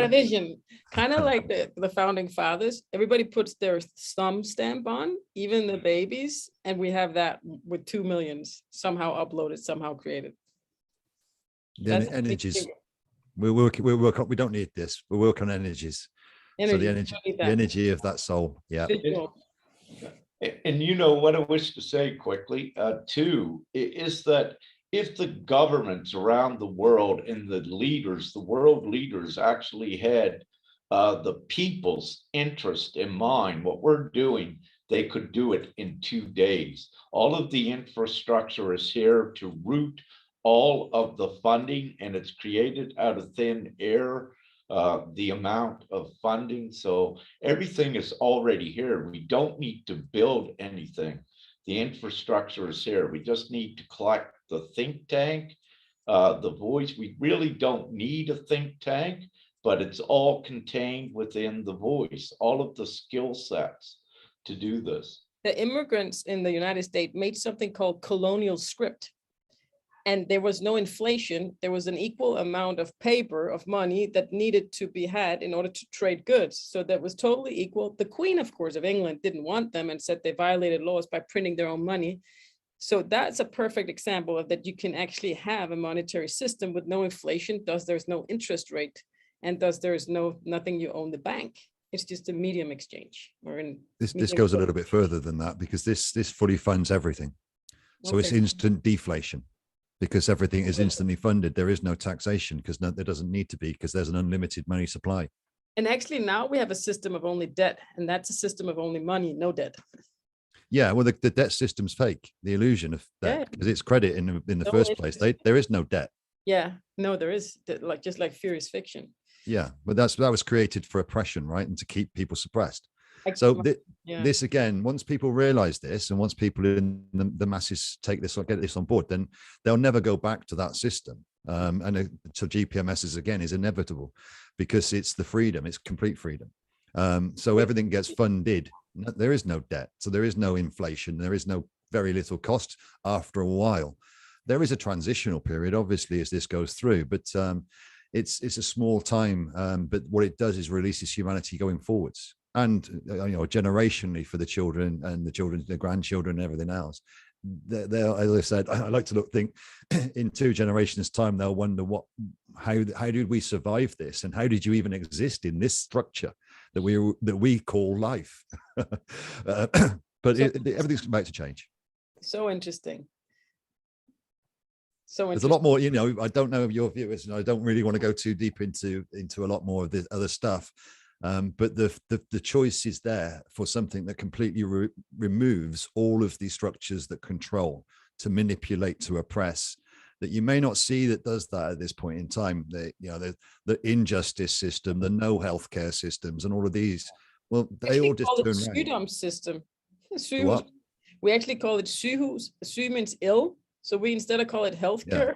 a vision, kind of like the founding fathers. Everybody puts their thumb stamp on, even the babies, and we have that with 2 millions somehow uploaded, somehow created. The energies. We don't need this. We work on energies. So the energy of that soul. Yeah. And you know what I wish to say quickly too is that if the governments around the world and the world leaders actually had the people's interest in mind, what we're doing, they could do it in 2 days. All of the infrastructure is here to route all of the funding, and it's created out of thin air, the amount of funding. So everything is already here. We don't need to build anything. The infrastructure is here. We just need to collect the think tank, the voice. We really don't need a think tank, but it's all contained within the voice, all of the skill sets to do this. The immigrants in the United States made something called colonial script. And there was no inflation. There was an equal amount of paper, of money that needed to be had in order to trade goods. So that was totally equal. The Queen, of course, of England didn't want them and said they violated laws by printing their own money. So that's a perfect example of that you can actually have a monetary system with no inflation, thus there's no interest rate, and thus there's nothing you own the bank. It's just a medium exchange. This goes a little bit further than that, because this fully funds everything. So it's instant deflation. Because everything is instantly funded. There is no taxation because there doesn't need to be, because there's an unlimited money supply. And actually now we have a system of only debt, and that's a system of only money, no debt. Yeah, well, the debt system's fake. The illusion of debt, because it's credit in the first place. There is no debt. Yeah, no, there is, like, just like fear is fiction. Yeah, but that was created for oppression, right, and to keep people suppressed. So this again, once people realize this, and once people in the masses take this or get this on board, then they'll never go back to that system. So GPMS is inevitable, because it's the freedom, it's complete freedom. So everything gets funded. There is no debt, so there is no inflation, there is no very little cost after a while. There is a transitional period, obviously, as this goes through, but it's a small time. But what it does is releases humanity going forwards, and generationally for the children and the grandchildren and everything else. They'll, as I said, I like to think in 2 generations' time, they'll wonder how did we survive this, and how did you even exist in this structure that we call life? But everything's about to change. So interesting. There's a lot more, I don't know of your viewers, and I don't really want to go too deep into a lot more of this other stuff. But the choice is there for something that completely removes all of these structures that control, to manipulate, to oppress, that you may not see that does that at this point in time. The injustice system, the no healthcare systems, and all of these. Well, they all just turn around. Sygdom system. We actually call it sygehus. Syg means ill. So we instead of call it healthcare.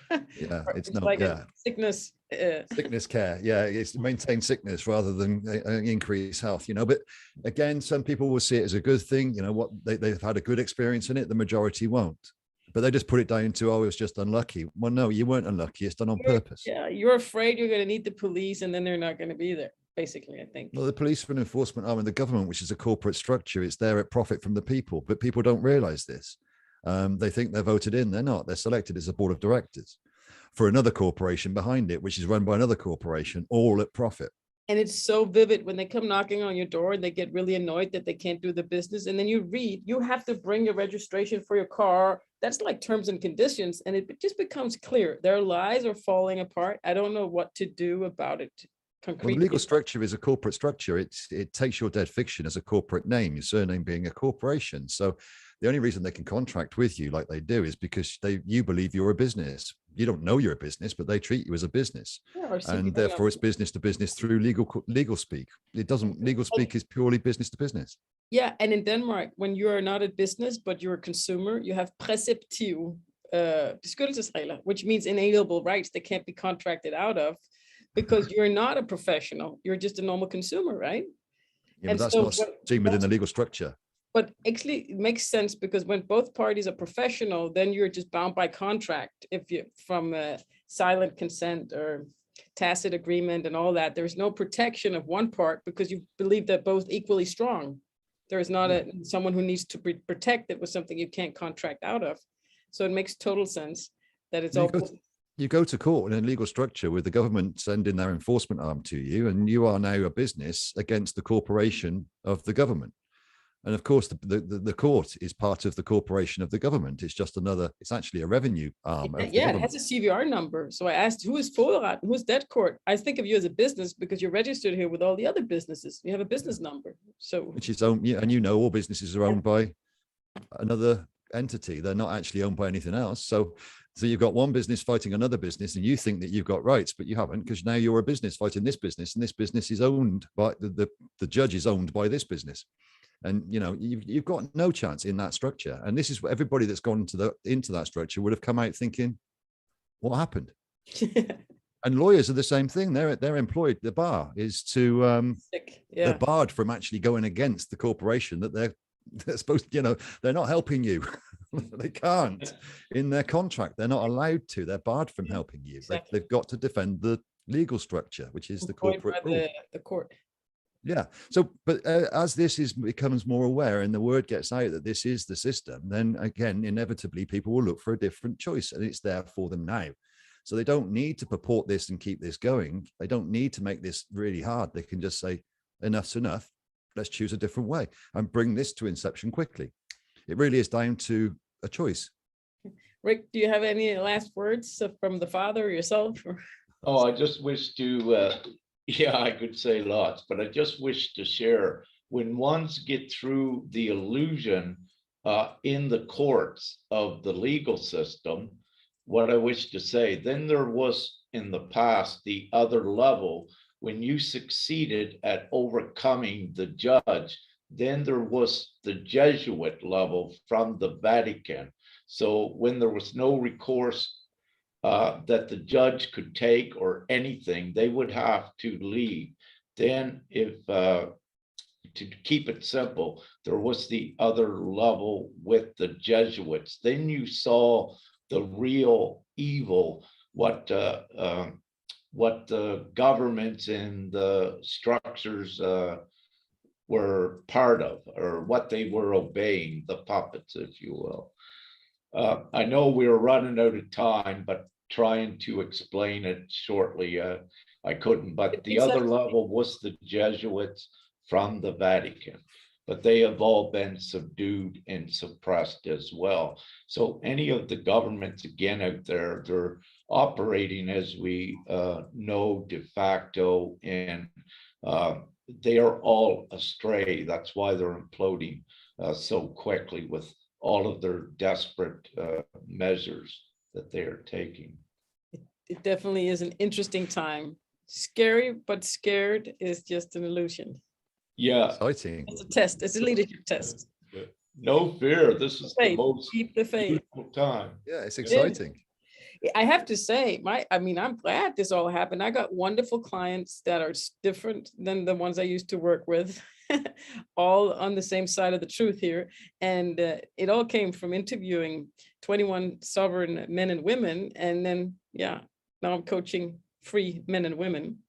Yeah, it's not like a sickness. Sickness care. Yeah, it's to maintain sickness rather than increase health. But again, some people will see it as a good thing. What they've had a good experience in it. The majority won't. But they just put it down to, oh, it was just unlucky. Well, no, you weren't unlucky. It's done on purpose. Yeah, you're afraid you're going to need the police, and then they're not going to be there. Basically, I think. Well, the police for an enforcement arm of the government, which is a corporate structure, it's there at profit from the people. But people don't realize this. They think they're voted in. They're not. They're selected as a board of directors for another corporation behind it, which is run by another corporation, all at profit. And it's so vivid when they come knocking on your door and they get really annoyed that they can't do the business. And then you read, you have to bring your registration for your car. That's like terms and conditions. And it just becomes clear. Their lies are falling apart. I don't know what to do about it. Well, the legal structure is a corporate structure. It takes your dead fiction as a corporate name, your surname being a corporation. So the only reason they can contract with you like they do is because you believe you're a business. You don't know you're a business, but they treat you as a business. Yeah, and therefore it's business to business through legal speak. Legal speak is purely business to business. Yeah, and in Denmark, when you are not a business, but you're a consumer, you have præceptive beskyttelsesregler, which means inalienable rights that can't be contracted out of, because you're not a professional, you're just a normal consumer, right? Yeah, but that's not seen within the legal structure. But actually it makes sense, because when both parties are professional, then you're just bound by contract. If you from silent consent or tacit agreement and all that, there's no protection of one part because you believe that both equally strong. There is not someone who needs to be protected with something you can't contract out of. So it makes total sense that it's all. You go to court in a legal structure with the government sending their enforcement arm to you, and you are now a business against the corporation of the government. And of course, the court is part of the corporation of the government. It's just it's actually a revenue arm. Yeah, it has a CVR number. So I asked, who is Fogeret? Who's that court? I think of you as a business because you're registered here with all the other businesses. You have a business number. So which is owned, yeah, and all businesses are owned by another entity. They're not actually owned by anything else. So you've got one business fighting another business, and you think that you've got rights, but you haven't, because now you're a business fighting this business, and this business is owned by the judge is owned by this business. And you've got no chance in that structure. And this is what everybody that's gone into that structure would have come out thinking, what happened? And lawyers are the same thing. They're employed. The bar is to they're barred from actually going against the corporation that they're supposed to, they're not helping you. They can't in their contract. They're not allowed to. They're barred from helping you. Exactly. They've got to defend the legal structure, which is the corporate rule. The court. Yeah. So, but as this becomes more aware and the word gets out that this is the system, then again, inevitably people will look for a different choice, and it's there for them now. So they don't need to purport this and keep this going. They don't need to make this really hard. They can just say, enough's enough. Let's choose a different way and bring this to inception quickly. It really is down to a choice. Rick, do you have any last words from the father or yourself? Oh, I just wish to, yeah, I could say lots, but I just wish to share when ones get through the illusion in the courts of the legal system, what I wish to say, then there was in the past the other level. When you succeeded at overcoming the judge, then there was the Jesuit level from the Vatican. So when there was no recourse that the judge could take or anything, they would have to leave. Then if to keep it simple, there was the other level with the Jesuits. Then you saw the real evil, what the governments and the structures were part of, or what they were obeying, the puppets, if you will. I know we are running out of time, but trying to explain it shortly, I couldn't. But the other level was the Jesuits from the Vatican, but they have all been subdued and suppressed as well. So any of the governments, again, out there, they're operating, as we know, de facto, and they are all astray. That's why they're imploding so quickly with all of their desperate measures that they are taking. It definitely is an interesting time. Scary, but scared is just an illusion. Yeah. Exciting. It's a test. It's a leadership test. No fear. This is the most keep the faith. beautiful time. Yeah, it's exciting. I have to say, I'm glad this all happened. I got wonderful clients that are different than the ones I used to work with, all on the same side of the truth here. And it all came from interviewing 21 sovereign men and women. And then, yeah, now I'm coaching free men and women.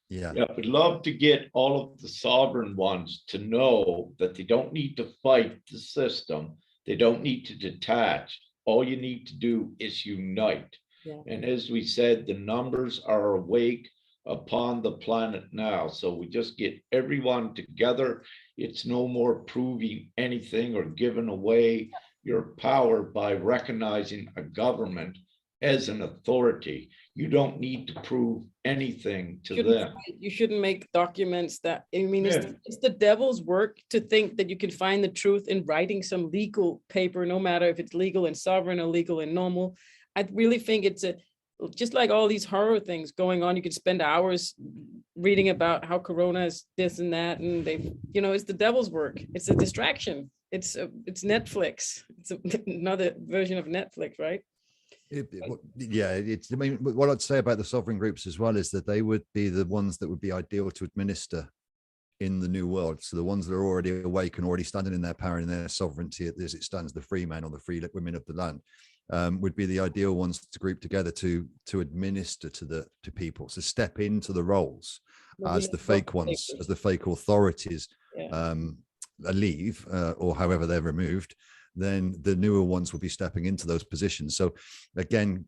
Yeah. We'd love to get all of the sovereign ones to know that they don't need to fight the system. They don't need to detach. All you need to do is unite. Yeah. And as we said, the numbers are awake upon the planet now. So we just get everyone together. It's no more proving anything or giving away your power by recognizing a government as an authority. You don't need to prove anything to them. You shouldn't make documents that, I mean, it's the devil's work to think that you can find the truth in writing some legal paper, no matter if it's legal and sovereign or legal and normal. I really think it's just like all these horror things going on. You could spend hours reading about how Corona is this and that, and it's the devil's work. It's a distraction. It's Netflix. It's another version of Netflix, right? I mean, what I'd say about the sovereign groups as well is that they would be the ones that would be ideal to administer in the new world. So the ones that are already awake and already standing in their power and their sovereignty as it stands, the free men or the free women of the land, would be the ideal ones to group together to administer to people, to step into the roles as the fake ones, as the fake authorities leave or however they're removed. Then the newer ones will be stepping into those positions. So again,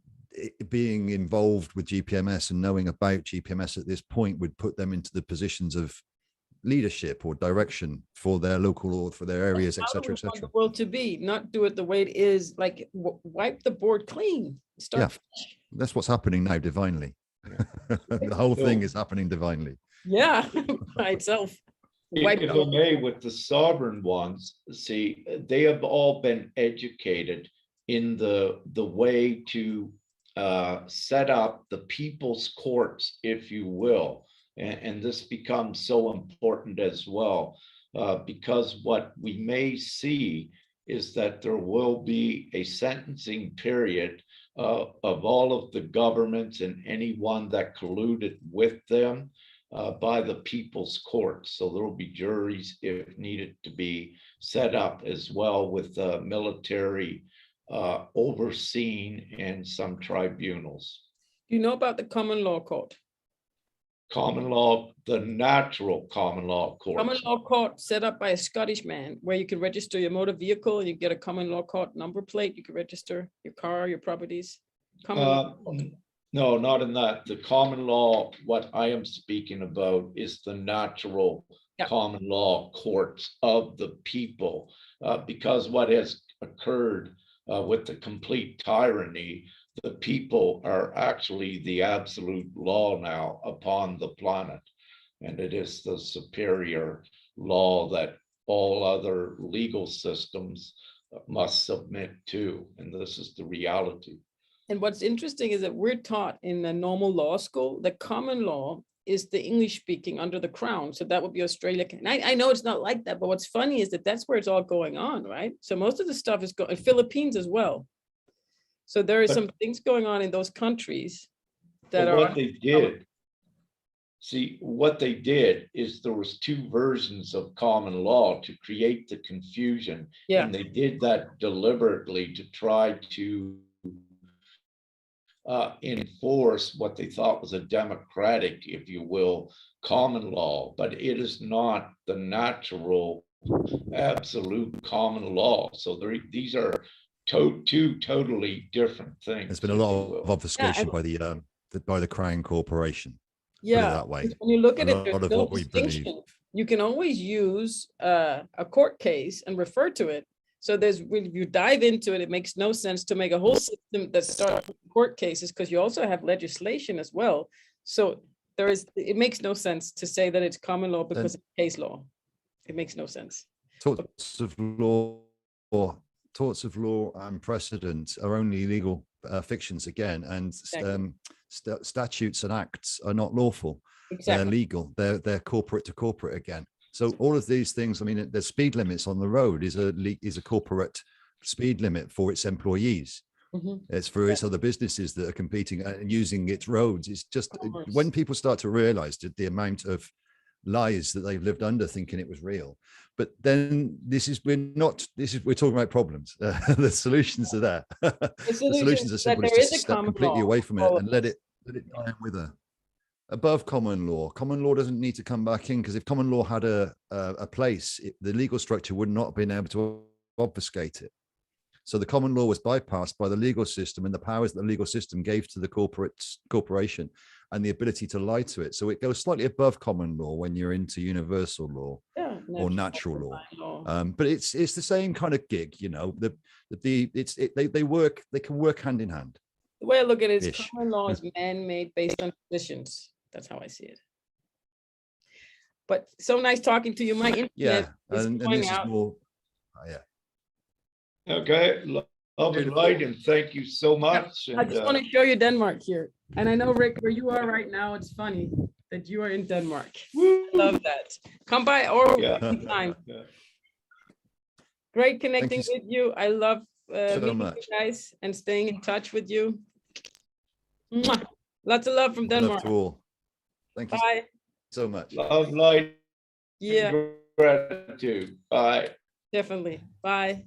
being involved with GPMS and knowing about GPMS at this point would put them into the positions of leadership or direction for their local or for their areas, etc., etc. The world to be, not do it the way it is, like wipe the board clean. That's what's happening now divinely. The whole thing is happening divinely. Yeah, by itself. If I may, with the sovereign ones, see, they have all been educated in the way to set up the people's courts, if you will. And this becomes so important as well, because what we may see is that there will be a sentencing period of all of the governments and anyone that colluded with them by the people's courts. So there will be juries if needed to be set up as well, with military overseeing and some tribunals. Do you know about the common law court? Common law, the natural common law court. Common law court set up by a Scottish man, where you can register your motor vehicle and you get a common law court number plate. You can register your car, your properties. No, not in that. The common law, what I am speaking about is the natural common law courts of the people, because what has occurred with the complete tyranny, the people are actually the absolute law now upon the planet, and it is the superior law that all other legal systems must submit to, and this is the reality. And what's interesting is that we're taught in a normal law school that common law is the English speaking under the crown. So that would be Australia. And I know it's not like that, but what's funny is that that's where it's all going on, right? So most of the stuff is going, Philippines as well. So there is some things going on in those countries that are what they did. See, what they did is there was two versions of common law to create the confusion. Yeah. And they did that deliberately to try to enforce what they thought was a democratic, if you will, common law, but it is not the natural, absolute common law. So these are two totally different things. There's been a lot of obfuscation by the Crown Corporation. Yeah, that way. When you look at it, there's there's no no what we distinction. believe. You can always use a court case and refer to it. So there's, when you dive into it, it makes no sense to make a whole system that starts with court cases, because you also have legislation as well. So it makes no sense to say that it's common law because it's case law. It makes no sense. Torts of law and precedent are only legal fictions again, and statutes and acts are not lawful. Exactly. They're legal. They're corporate to corporate again. So all of these things, I mean, the speed limits on the road is a corporate speed limit for its employees. It's for its other businesses that are competing and using its roads. It's just when people start to realize that the amount of lies that they've lived under thinking it was real. But then we're talking about problems. The solutions are there. The solutions are simple. It's just to step completely away from it and let it die with her. Above common law doesn't need to come back in, because if common law had a place, the legal structure would not have been able to obfuscate it. So the common law was bypassed by the legal system and the powers that the legal system gave to the corporation and the ability to lie to it. So it goes slightly above common law when you're into universal law or natural law. But it's the same kind of gig, you know. They can work hand in hand. The way I look at it is common law is man-made based on traditions. That's how I see it. But so nice talking to you. My internet is going out. Okay, lovely light, and thank you so much. I just want to show you Denmark here. And I know, Rick, where you are right now, it's funny that you are in Denmark. I love that. Come by or anytime. Great connecting with you. I love meeting you guys and staying in touch with you. Mwah. Lots of love from Denmark. Love to all. Thank you so much. Love, light. Yeah. Gratitude. Bye. Definitely. Bye.